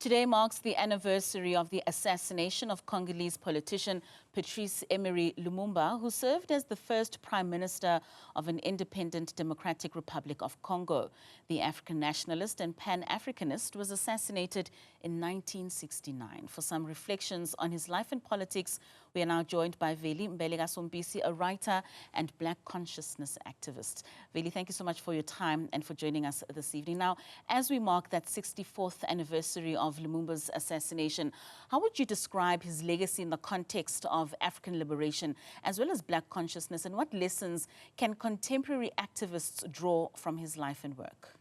Today marks the anniversary of the assassination of Congolese politician Patrice Lumumba, who served as the first prime minister of an independent Democratic Republic of Congo. The African nationalist and Pan Africanist was assassinated in 1969. For some reflections on his life and politics, we are now joined by Veli Mbele, kaSompisi, a writer and Black consciousness activist. Veli, thank you so much for your time and for joining us this evening. Now, as we mark that 64th anniversary of Lumumba's assassination, how would you describe his legacy in the context of African liberation as well as Black consciousness, and what lessons can contemporary activists draw from his life and work?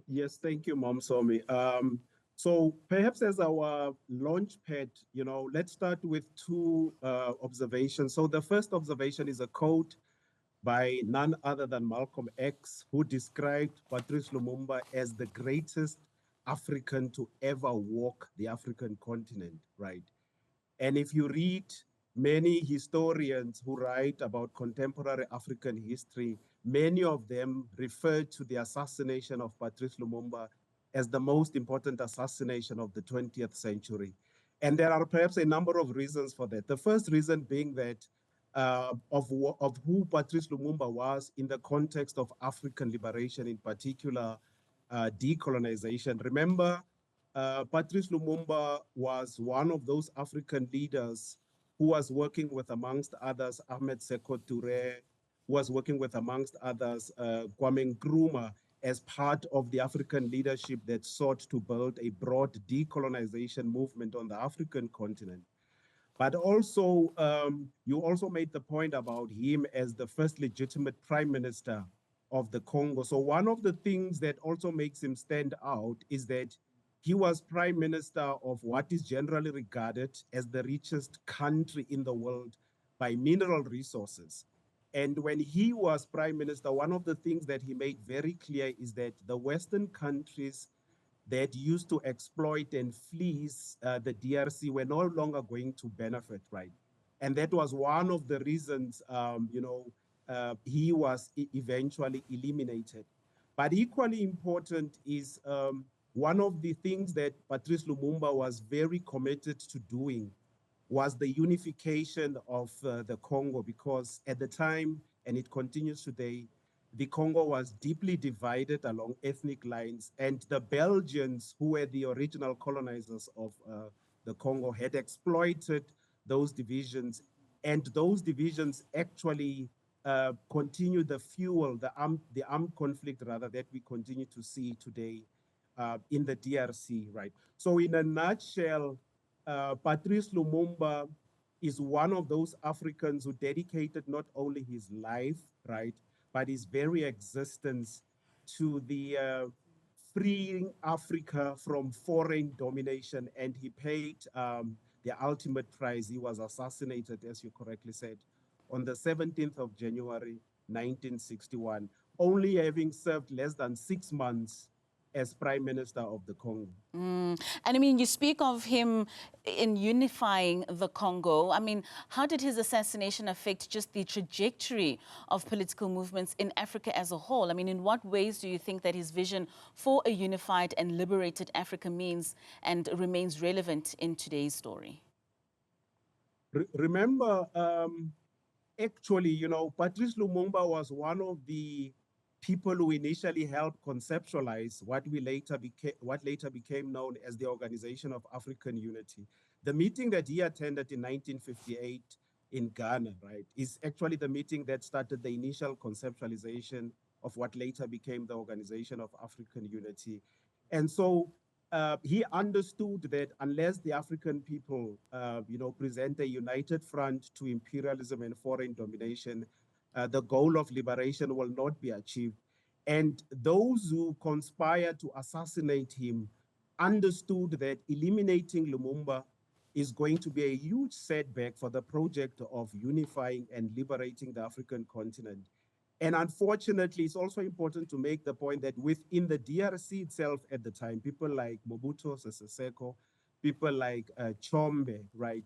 Yes, thank you, Mom Somi. So perhaps as our launch pad, let's start with two observations. So the first observation is a quote by none other than Malcolm X, who described Patrice Lumumba as the greatest African to ever walk the African continent, right? And if you read many historians who write about contemporary African history, many of them refer to the assassination of Patrice Lumumba as the most important assassination of the 20th century. And there are perhaps a number of reasons for that. The first reason being that of who Patrice Lumumba was in the context of African liberation, in particular decolonization. Remember, Patrice Lumumba was one of those African leaders who was working with, amongst others, Ahmed Sékou Touré, who was working with, amongst others, Kwame Nkrumah, as part of the African leadership that sought to build a broad decolonization movement on the African continent. But also, you also made the point about him as the first legitimate prime minister of the Congo. So one of the things that also makes him stand out is that he was prime minister of what is generally regarded as the richest country in the world by mineral resources. And when he was prime minister, one of the things that he made very clear is that the Western countries that used to exploit and fleece the DRC were no longer going to benefit, right? And that was one of the reasons, he was eventually eliminated. But equally important is one of the things that Patrice Lumumba was very committed to doing was the unification of the Congo, because at the time, and it continues today, the Congo was deeply divided along ethnic lines, and the Belgians, who were the original colonizers of the Congo, had exploited those divisions, and those divisions actually continue the fuel, the armed conflict, rather, that we continue to see today in the DRC, right? So in a nutshell, Patrice Lumumba is one of those Africans who dedicated not only his life, right, but his very existence to the freeing Africa from foreign domination. And he paid the ultimate price. He was assassinated, as you correctly said, on the 17th of January, 1961, only having served less than 6 months as Prime Minister of the Congo. And I mean, you speak of him in unifying the Congo. I mean, how did his assassination affect just the trajectory of political movements in Africa as a whole? I mean, in what ways do you think that his vision for a unified and liberated Africa means and remains relevant in today's story? Remember, actually, Patrice Lumumba was one of the people who initially helped conceptualize what later became known as the Organization of African Unity. The meeting that he attended in 1958 in Ghana, right, is actually the meeting that started the initial conceptualization of what later became the Organization of African Unity. And so he understood that unless the African people, present a united front to imperialism and foreign domination, the goal of liberation will not be achieved. And those who conspired to assassinate him understood that eliminating Lumumba is going to be a huge setback for the project of unifying and liberating the African continent. And unfortunately, it's also important to make the point that within the DRC itself at the time, people like Mobutu Sese Seko, people like Chombe, right,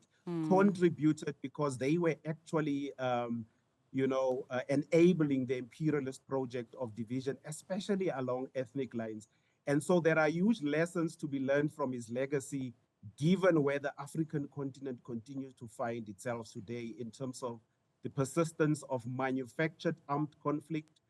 contributed because they were actually enabling the imperialist project of division, especially along ethnic lines. And so there are huge lessons to be learned from his legacy, given where the African continent continues to find itself today in terms of the persistence of manufactured armed conflict,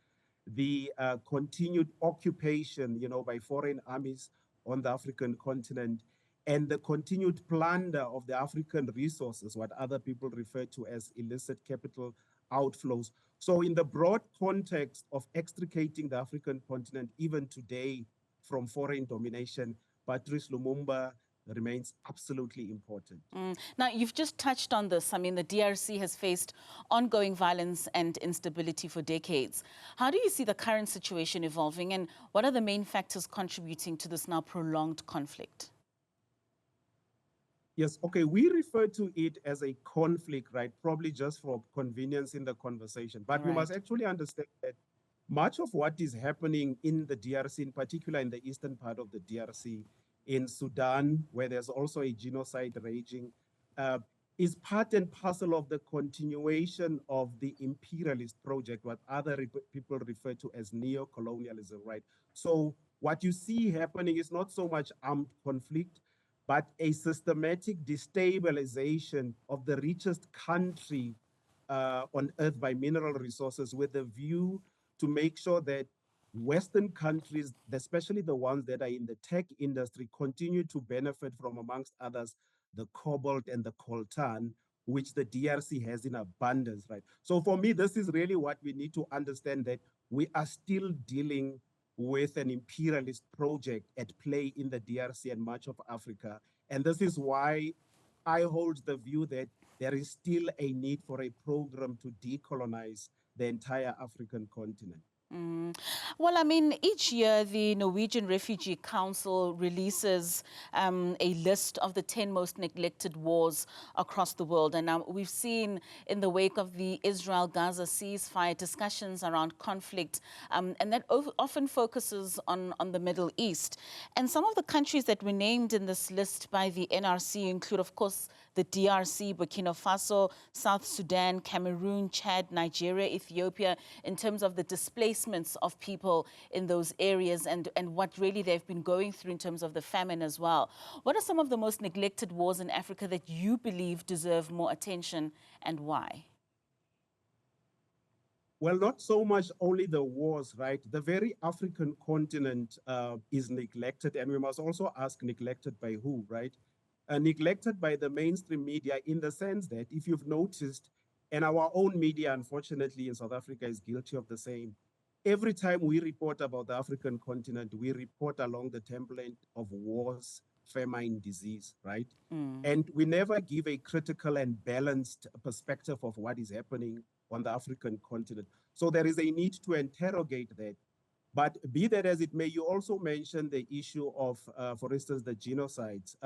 the continued occupation, by foreign armies on the African continent, and the continued plunder of the African resources, what other people refer to as illicit capital outflows. So in the broad context of extricating the African continent, even today, from foreign domination, Patrice Lumumba remains absolutely important. Now, you've just touched on this. I mean, the DRC has faced ongoing violence and instability for decades. How do you see the current situation evolving, and what are the main factors contributing to this now prolonged conflict? Yes, okay, we refer to it as a conflict, right? Probably just for convenience in the conversation. But we must actually understand that much of what is happening in the DRC, in particular in the eastern part of the DRC, in Sudan, where there's also a genocide raging, is part and parcel of the continuation of the imperialist project, what other people refer to as neocolonialism, right? So what you see happening is not so much armed conflict, but a systematic destabilization of the richest country on earth by mineral resources, with a view to make sure that Western countries, especially the ones that are in the tech industry, continue to benefit from, amongst others, the cobalt and the coltan, which the DRC has in abundance, right? So for me, this is really what we need to understand, that we are still dealing with an imperialist project at play in the DRC and much of Africa. And this is why I hold the view that there is still a need for a program to decolonize the entire African continent. Well, I mean, each year the Norwegian Refugee Council releases a list of the 10 most neglected wars across the world. And now we've seen in the wake of the Israel-Gaza ceasefire discussions around conflict, and that often focuses on the Middle East. And some of the countries that were named in this list by the NRC include, of course, the DRC, Burkina Faso, South Sudan, Cameroon, Chad, Nigeria, Ethiopia, in terms of the displacements of people in those areas and what really they've been going through in terms of the famine as well. What are some of the most neglected wars in Africa that you believe deserve more attention, and why? Well, not so much only the wars, right? The very African continent is neglected, and we must also ask, neglected by who, right? Neglected by the mainstream media, in the sense that, if you've noticed, and our own media, unfortunately, in South Africa is guilty of the same, every time we report about the African continent, we report along the template of wars, famine, disease, right? And we never give a critical and balanced perspective of what is happening on the African continent. So there is a need to interrogate that. But be that as it may, you also mentioned the issue of, for instance, the genocides.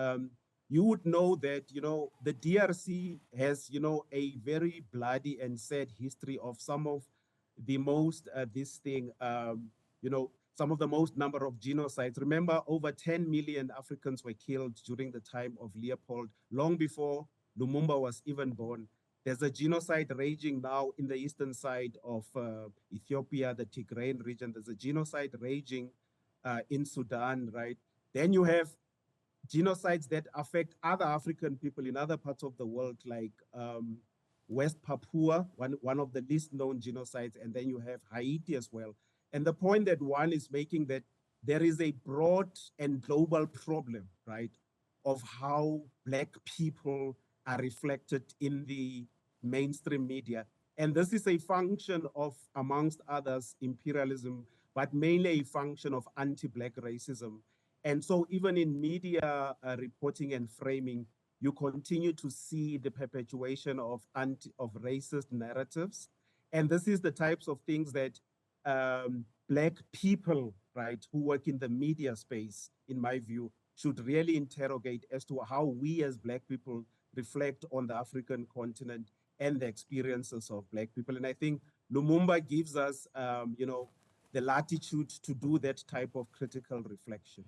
You would know that, the DRC has, a very bloody and sad history of some of the most, some of the most number of genocides. Remember, over 10 million Africans were killed during the time of Leopold, long before Lumumba was even born. There's a genocide raging now in the eastern side of Ethiopia, the Tigrayan region. There's a genocide raging in Sudan, right? Then you have genocides that affect other African people in other parts of the world, like West Papua, one of the least known genocides, and then you have Haiti as well. And the point that one is making, that there is a broad and global problem, right, of how Black people are reflected in the mainstream media. And this is a function of, amongst others, imperialism, but mainly a function of anti-Black racism. And so even in media reporting and framing, you continue to see the perpetuation of racist narratives. And this is the types of things that Black people, right, who work in the media space, in my view, should really interrogate as to how we as Black people reflect on the African continent and the experiences of Black people. And I think Lumumba gives us, the latitude to do that type of critical reflection.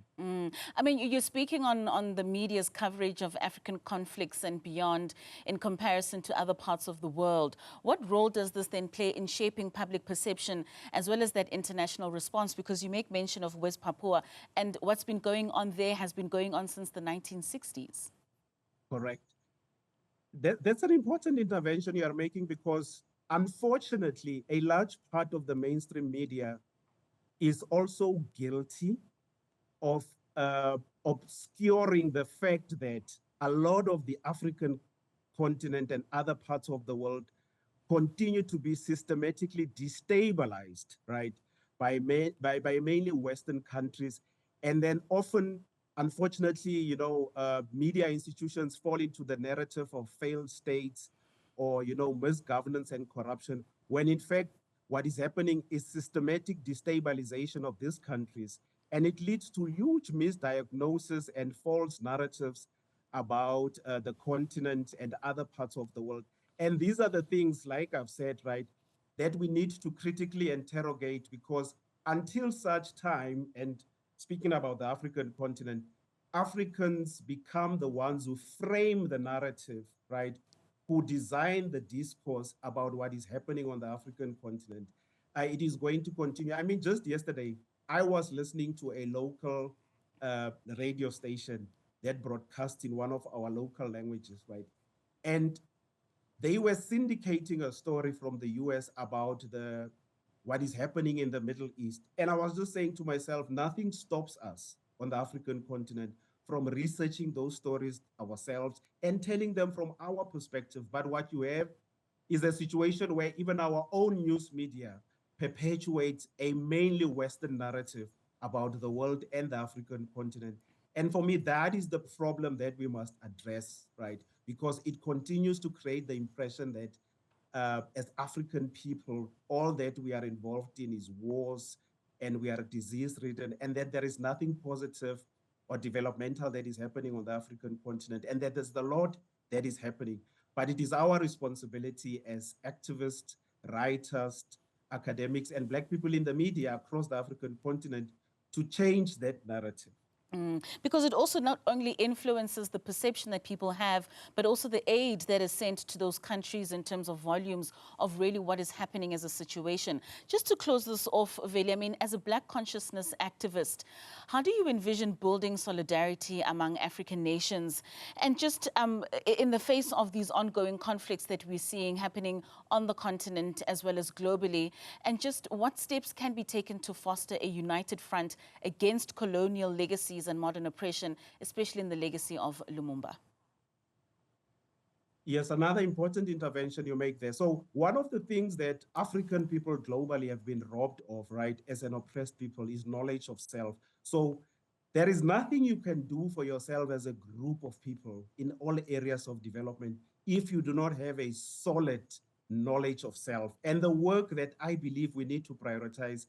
I mean, you're speaking on the media's coverage of African conflicts and beyond in comparison to other parts of the world. What role does this then play in shaping public perception as well as that international response? Because you make mention of West Papua, and what's been going on there has been going on since the 1960s. Correct. That's an important intervention you are making, because unfortunately, a large part of the mainstream media is also guilty of obscuring the fact that a lot of the African continent and other parts of the world continue to be systematically destabilized, right, by mainly Western countries. And then often, unfortunately, media institutions fall into the narrative of failed states or, misgovernance and corruption, when in fact, what is happening is systematic destabilization of these countries. And it leads to huge misdiagnosis and false narratives about the continent and other parts of the world. And these are the things, like I've said, right, that we need to critically interrogate, because until such time, and speaking about the African continent, Africans become the ones who frame the narrative, right, who design the discourse about what is happening on the African continent. It is going to continue. I mean, just yesterday, I was listening to a local radio station that broadcast in one of our local languages, right? And they were syndicating a story from the US about what is happening in the Middle East. And I was just saying to myself, nothing stops us on the African continent from researching those stories ourselves and telling them from our perspective. But what you have is a situation where even our own news media perpetuates a mainly Western narrative about the world and the African continent. And for me, that is the problem that we must address, right? Because it continues to create the impression that as African people, all that we are involved in is wars, and we are disease-ridden, and that there is nothing positive or developmental that is happening on the African continent, and that there's a lot that is happening. But it is our responsibility as activists, writers, academics, and Black people in the media across the African continent to change that narrative. Because it also not only influences the perception that people have, but also the aid that is sent to those countries in terms of volumes of really what is happening as a situation. Just to close this off, Veli, I mean, as a Black consciousness activist, how do you envision building solidarity among African nations? And just in the face of these ongoing conflicts that we're seeing happening on the continent as well as globally, and just what steps can be taken to foster a united front against colonial legacies and modern oppression, especially in the legacy of Lumumba? Yes, another important intervention you make there. So one of the things that African people globally have been robbed of, right, as an oppressed people, is knowledge of self. So there is nothing you can do for yourself as a group of people in all areas of development if you do not have a solid knowledge of self. And the work that I believe we need to prioritize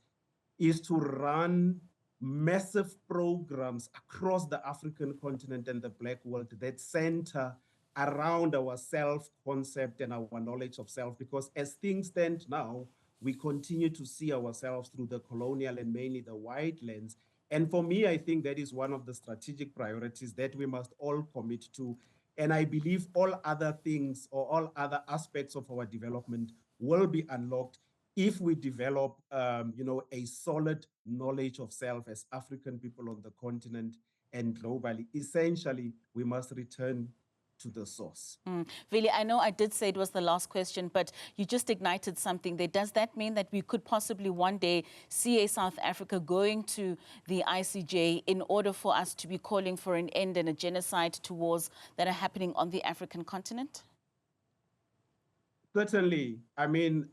is to run massive programs across the African continent and the Black world that center around our self-concept and our knowledge of self. Because as things stand now, we continue to see ourselves through the colonial and mainly the white lens. And for me, I think that is one of the strategic priorities that we must all commit to. And I believe all other things or all other aspects of our development will be unlocked if we develop, a solid knowledge of self as African people on the continent and globally. Essentially, we must return to the source. Veli, I know I did say it was the last question, but you just ignited something there. Does that mean that we could possibly one day see a South Africa going to the ICJ in order for us to be calling for an end and a genocide to wars that are happening on the African continent? Certainly. I mean,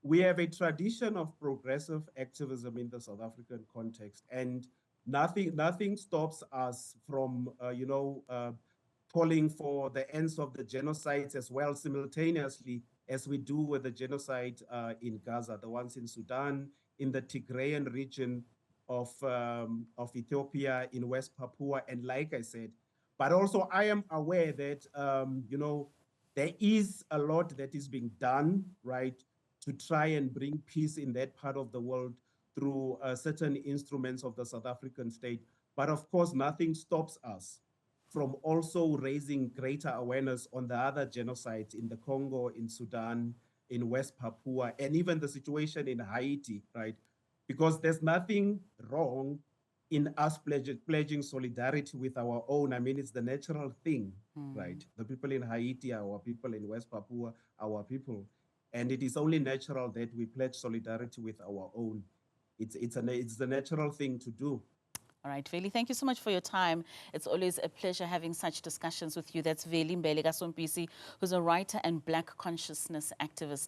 we have a tradition of progressive activism in the South African context, and nothing stops us from, calling for the ends of the genocides as well, simultaneously as we do with the genocide in Gaza, the ones in Sudan, in the Tigrayan region of Ethiopia, in West Papua, and like I said, but also I am aware that, there is a lot that is being done, right, to try and bring peace in that part of the world. through certain instruments of the South African state. But of course, nothing stops us from also raising greater awareness on the other genocides in the Congo, in Sudan, in West Papua, and even the situation in Haiti, right? Because there's nothing wrong in us pledging solidarity with our own. I mean, it's the natural thing, right? The people in Haiti are our people, in West Papua, our people. And it is only natural that we pledge solidarity with our own. It's the natural thing to do. All right, Veli, thank you so much for your time. It's always a pleasure having such discussions with you. That's Veli Mbele kaSompisi, who's a writer and Black consciousness activist.